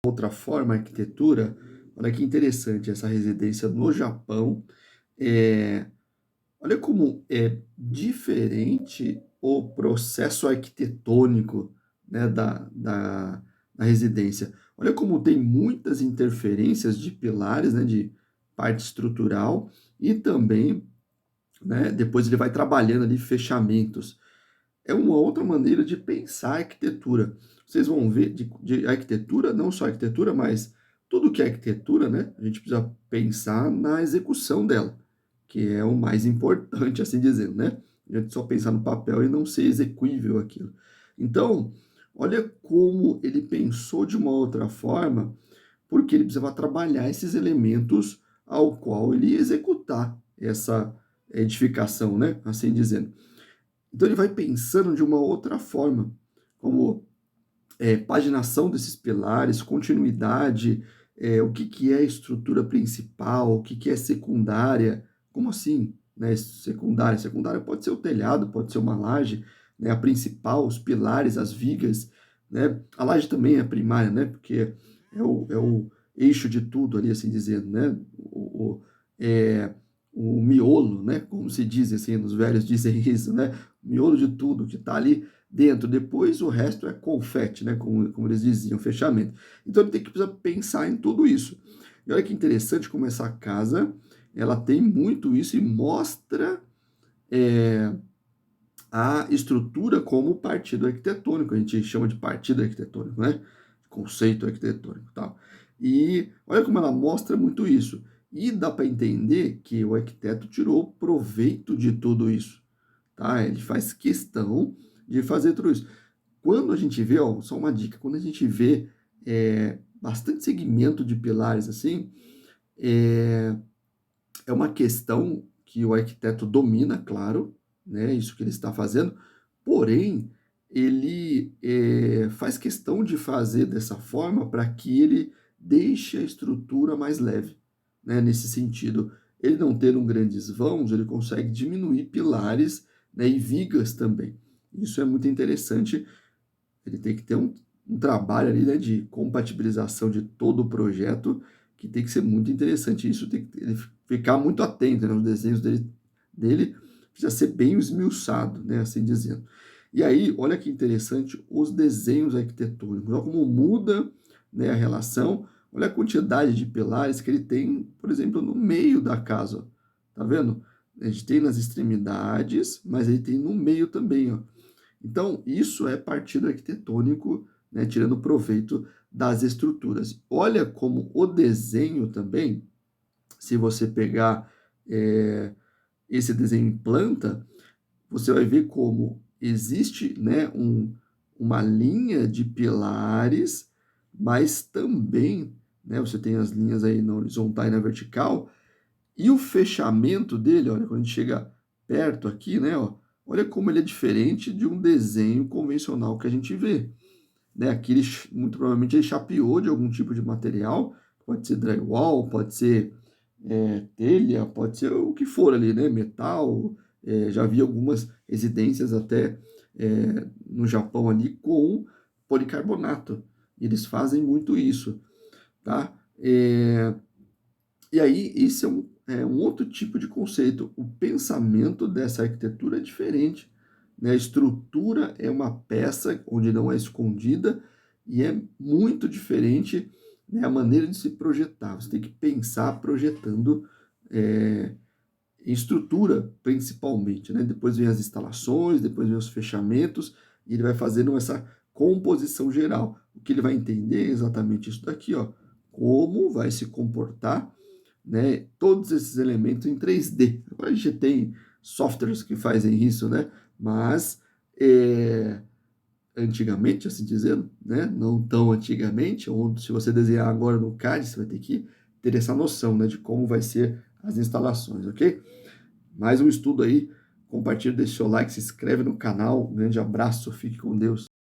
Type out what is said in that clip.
outra forma a arquitetura, olha que interessante essa residência no Japão, eh, olha como é diferente o processo arquitetônico, né, da residência. Olha como tem muitas interferências de pilares, né, de parte estrutural e também, né, depois ele vai trabalhando ali fechamentos. É uma outra maneira de pensar a arquitetura. Vocês vão ver de arquitetura, não só arquitetura, mas tudo que é arquitetura, né? A gente precisa pensar na execução dela, que é o mais importante, assim dizendo, né? A gente só pensar no papel e não ser execuível aquilo. Então, olha como ele pensou de uma outra forma, porque ele precisava trabalhar esses elementos ao qual ele ia executar essa edificação, né? Assim dizendo. Então ele vai pensando de uma outra forma, como paginação desses pilares, continuidade, o que que é estrutura principal, o que que é secundária, como assim, né, secundária? Secundária pode ser o telhado, pode ser uma laje, né, a principal, os pilares, as vigas, né? A laje também é primária, né, porque é o eixo de tudo ali, assim dizendo, né? É, o miolo, né, como se diz assim, os velhos dizem isso, né? O miolo de tudo que está ali dentro. Depois o resto é confete, né? Como eles diziam, fechamento. Então ele tem que precisar pensar em tudo isso. E olha que interessante como essa casa ela tem muito isso e mostra é, a estrutura como partido arquitetônico. A gente chama de partido arquitetônico, né? Conceito arquitetônico e tal. E olha como ela mostra muito isso. E dá para entender que o arquiteto tirou proveito de tudo isso, tá? Ele faz questão de fazer tudo isso. Quando a gente vê, ó, só uma dica, quando a gente vê bastante segmento de pilares assim, é, é uma questão que o arquiteto domina, claro, né, isso que ele está fazendo, porém, ele faz questão de fazer dessa forma para que ele deixe a estrutura mais leve, né, nesse sentido. Ele não tendo grandes vãos, ele consegue diminuir pilares, né, e vigas também. Isso é muito interessante. Ele tem que ter um trabalho ali, né, de compatibilização de todo o projeto, que tem que ser muito interessante. Isso tem que ele ficar muito atento, né, nos desenhos dele precisa ser bem esmiuçado, né, assim dizendo. E aí, olha que interessante os desenhos arquitetônicos, olha como muda, né, a relação, olha a quantidade de pilares que ele tem, por exemplo, no meio da casa, ó. Tá vendo? A gente tem nas extremidades, mas ele tem no meio também, ó. Então, isso é partido arquitetônico, né, tirando proveito das estruturas. Olha como o desenho também, se você pegar esse desenho em planta, você vai ver como existe, né, uma linha de pilares, mas também, né, você tem as linhas aí na horizontal e na vertical, e o fechamento dele, olha, quando a gente chega perto aqui, né, ó, olha como ele é diferente de um desenho convencional que a gente vê, né? Aqui ele, muito provavelmente ele chapeou de algum tipo de material, pode ser drywall, pode ser telha, pode ser o que for ali, né? Metal. Já vi algumas residências até no Japão ali com policarbonato. Eles fazem muito isso, tá? E aí, isso é um outro tipo de conceito. O pensamento dessa arquitetura é diferente, né? A estrutura é uma peça onde não é escondida e é muito diferente, né, a maneira de se projetar. Você tem que pensar projetando é, em estrutura, principalmente, né? Depois vem as instalações, depois vem os fechamentos, e ele vai fazendo essa composição geral. O que ele vai entender é exatamente isso daqui, ó. Como vai se comportar, né, todos esses elementos em 3D. Agora a gente tem softwares que fazem isso, né? Mas antigamente, assim dizendo, né? Não tão antigamente, onde se você desenhar agora no CAD, você vai ter que ter essa noção, né, de como vai ser as instalações, ok? Mais um estudo aí, compartilha, deixa o seu like, se inscreve no canal. Um grande abraço, fique com Deus.